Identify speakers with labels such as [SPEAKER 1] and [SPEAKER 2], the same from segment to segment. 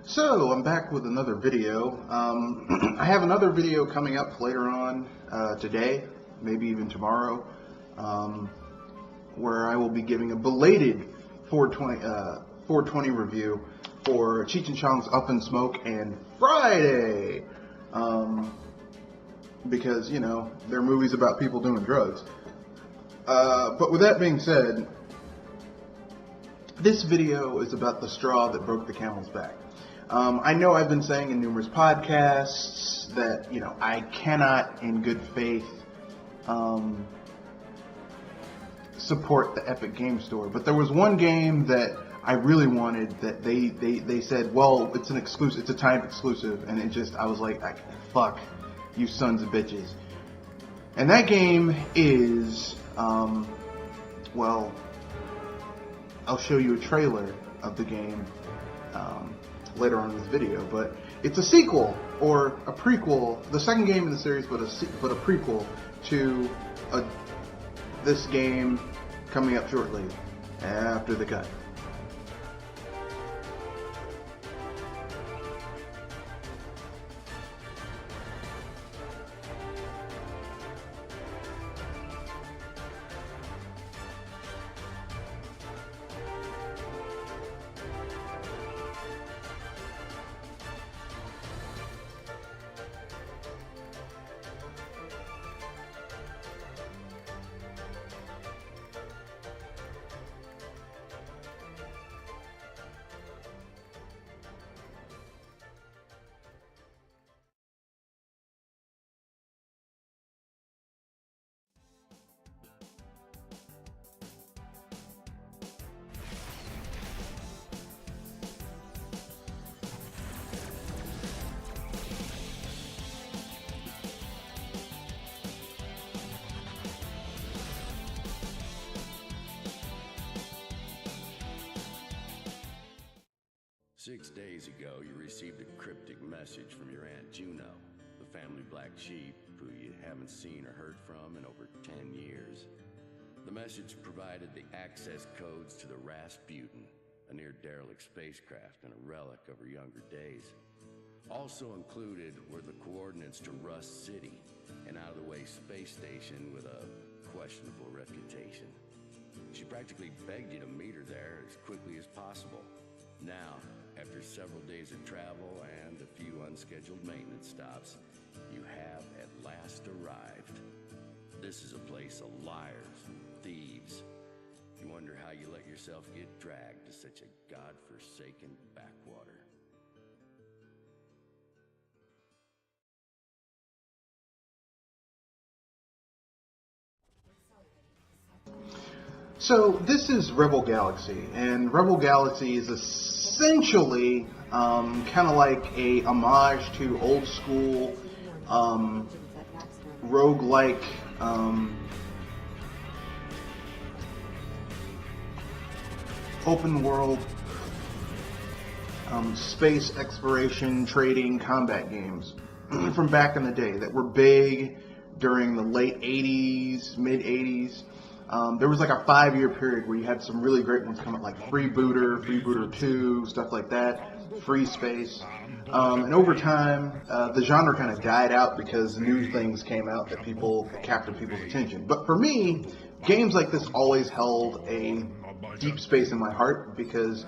[SPEAKER 1] So, I'm back with another video. I have another video coming up later on today, maybe even tomorrow, where I will be giving a belated 420 review for Cheech and Chong's Up in Smoke and Friday. Because, you know, they're movies about people doing drugs. But with that being said, this video is about the straw that broke the camel's back. I know I've been saying in numerous podcasts that, you know, I cannot in good faith support the Epic Game Store. But there was one game that I really wanted that they said, well, it's an exclusive, it's a timed exclusive, and it just, I was like, fuck, you sons of bitches. And that game is, well, I'll show you a trailer of the game later on in this video, but it's a sequel or a prequel, the second game in the series, but a prequel to this game coming up shortly after the cut.
[SPEAKER 2] Six days ago, you received a cryptic message from your Aunt Juno, the family black sheep who you haven't seen or heard from in over 10 years. The message provided the access codes to the Rasputin, a near-derelict spacecraft and a relic of her younger days. Also included were the coordinates to Rust City, an out-of-the-way space station with a questionable reputation. She practically begged you to meet her there as quickly as possible. Now, after several days of travel and a few unscheduled maintenance stops, you have at last arrived. This is a place of liars and thieves. You wonder how you let yourself get dragged to such a godforsaken backwater.
[SPEAKER 1] So this is Rebel Galaxy, and Rebel Galaxy is essentially kind of like a homage to old school roguelike open world space exploration, trading, combat games from back in the day that were big during the late 80s, mid 80s. There was like a 5-year period where you had some really great ones come up, like Freebooter 2, stuff like that, Free Space. And over time, the genre kind of died out because new things came out that captured people's attention. But for me, games like this always held a deep space in my heart because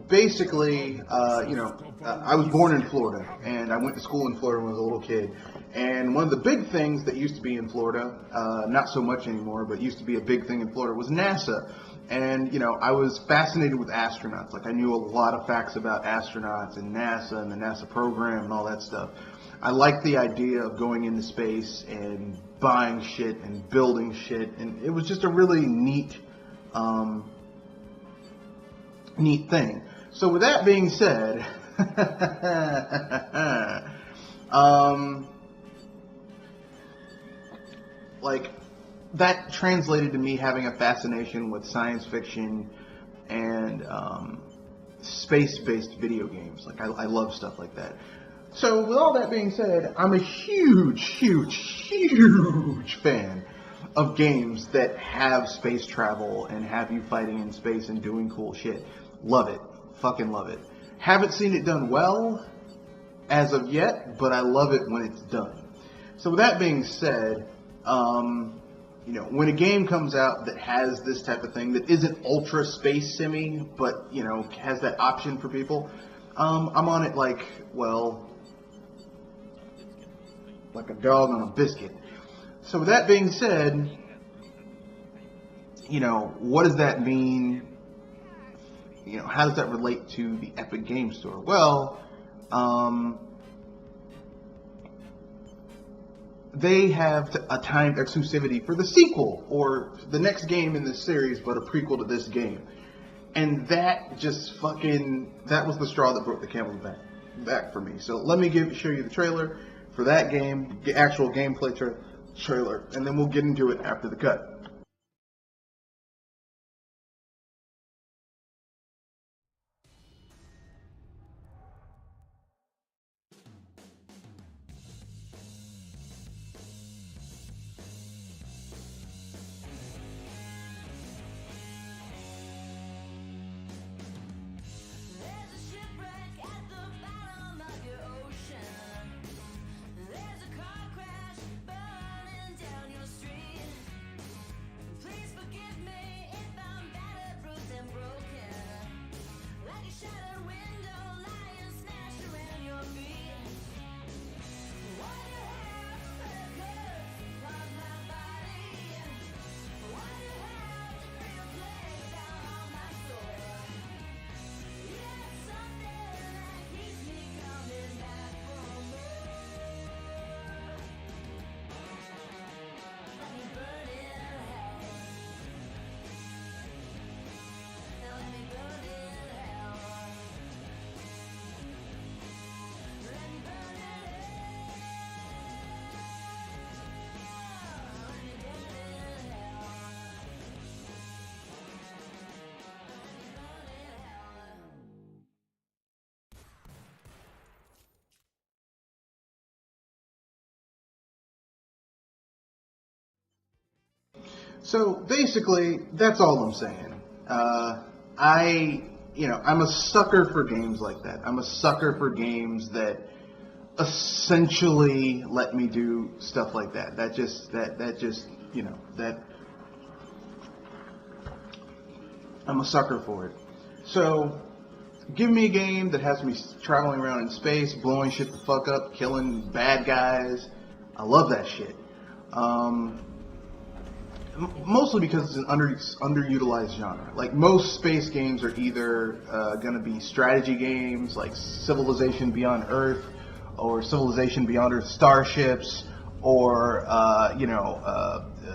[SPEAKER 1] basically, I was born in Florida and I went to school in Florida when I was a little kid. And one of the big things that used to be in Florida, not so much anymore, but used to be a big thing in Florida, was NASA. And, you know, I was fascinated with astronauts. Like, I knew a lot of facts about astronauts and NASA and the NASA program and all that stuff. I liked the idea of going into space and buying shit and building shit. And it was just a really neat thing. So with that being said, like, that translated to me having a fascination with science fiction and space-based video games. Like, I love stuff like that. So, with all that being said, I'm a huge fan of games that have space travel and have you fighting in space and doing cool shit. Love it. Fucking love it. Haven't seen it done well as of yet, but I love it when it's done. So with that being said, when a game comes out that has this type of thing, that isn't ultra space simmy, but, has that option for people, I'm on it like a dog on a biscuit. So with that being said, what does that mean? How does that relate to the Epic Game Store? Well, they have a timed exclusivity for the sequel or the next game in this series, but a prequel to this game. And that just that was the straw that broke the camel's back for me. So let me show you the trailer for that game, the actual gameplay trailer, and then we'll get into it after the cut. So basically, that's all I'm saying. I'm a sucker for games like that. I'm a sucker for games that essentially let me do stuff like that. I'm a sucker for it. So give me a game that has me traveling around in space, blowing shit the fuck up, killing bad guys. I love that shit. Mostly because it's an underutilized genre. Like, most space games are either going to be strategy games like Civilization Beyond Earth or Civilization Beyond Earth Starships, or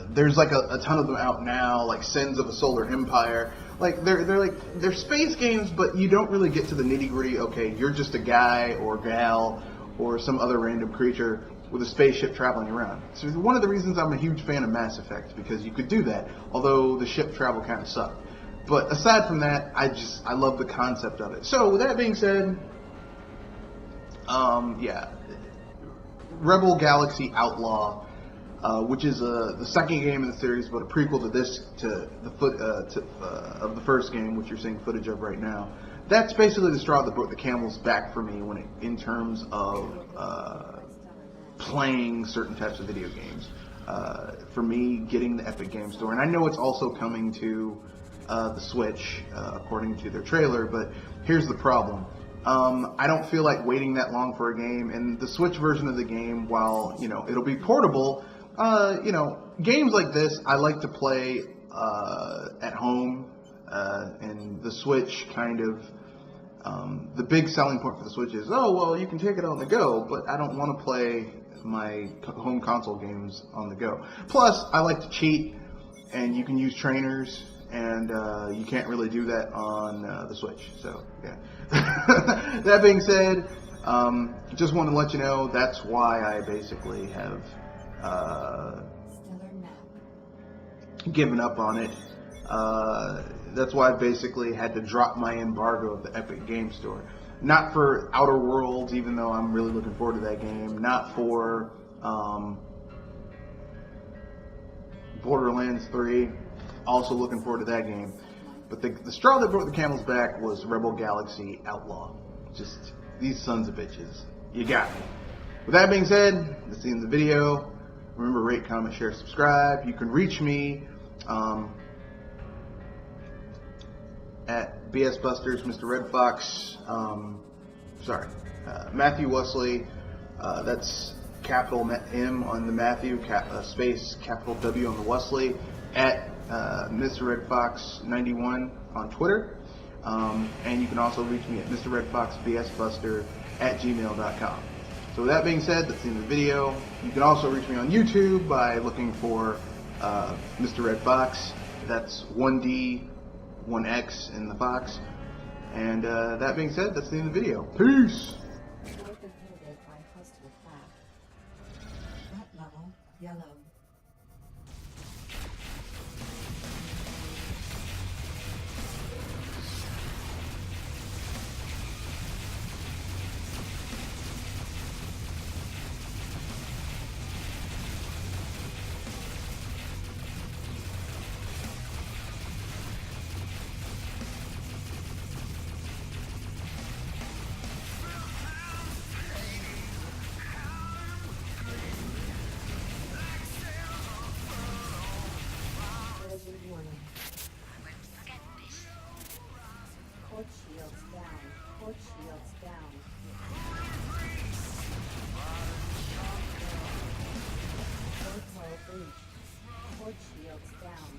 [SPEAKER 1] there's like a ton of them out now, like Sins of a Solar Empire. Like they're space games, but you don't really get to the nitty gritty. Okay, you're just a guy or gal or some other random creature with a spaceship traveling around. So one of the reasons I'm a huge fan of Mass Effect, because you could do that, although the ship travel kind of sucked. But aside from that, I love the concept of it. So with that being said, Rebel Galaxy Outlaw, which is the second game in the series, but a prequel to the first game, which you're seeing footage of right now. That's basically the straw that broke the camel's back for me in terms of playing certain types of video games. For me, getting the Epic Game Store, and I know it's also coming to the Switch, according to their trailer. But here's the problem. I don't feel like waiting that long for a game, and the Switch version of the game, while it'll be portable, games like this I like to play at home, and the Switch kind of the big selling point for the Switch is, you can take it on the go, but I don't want to play my home console games on the go. Plus, I like to cheat, and you can use trainers, and you can't really do that on the Switch. So, yeah. That being said, just want to let you know that's why I basically have given up on it. That's why I basically had to drop my embargo of the Epic Game Store. Not for Outer Worlds, even though I'm really looking forward to that game. Not for Borderlands 3, also looking forward to that game. But the straw that broke the camel's back was Rebel Galaxy Outlaw. Just these sons of bitches. You got me. With that being said, that's the end of the video. Remember, rate, comment, share, subscribe. You can reach me at BSBusters, Mr. Red Fox. Matthew Wesley. That's capital M on the Matthew, space capital W on the Wesley. At Mr. Red Fox 91 on Twitter. And you can also reach me at mrredfoxbsbuster at gmail.com. So with that being said, that's the end of the video. You can also reach me on YouTube by looking for Mr. Red Fox. That's 1D, 1X in the Fox. And that being said, that's the end of the video. Peace!
[SPEAKER 3] Yellow. Court shields down. Court shields down. Hurtful breach. Court shields down.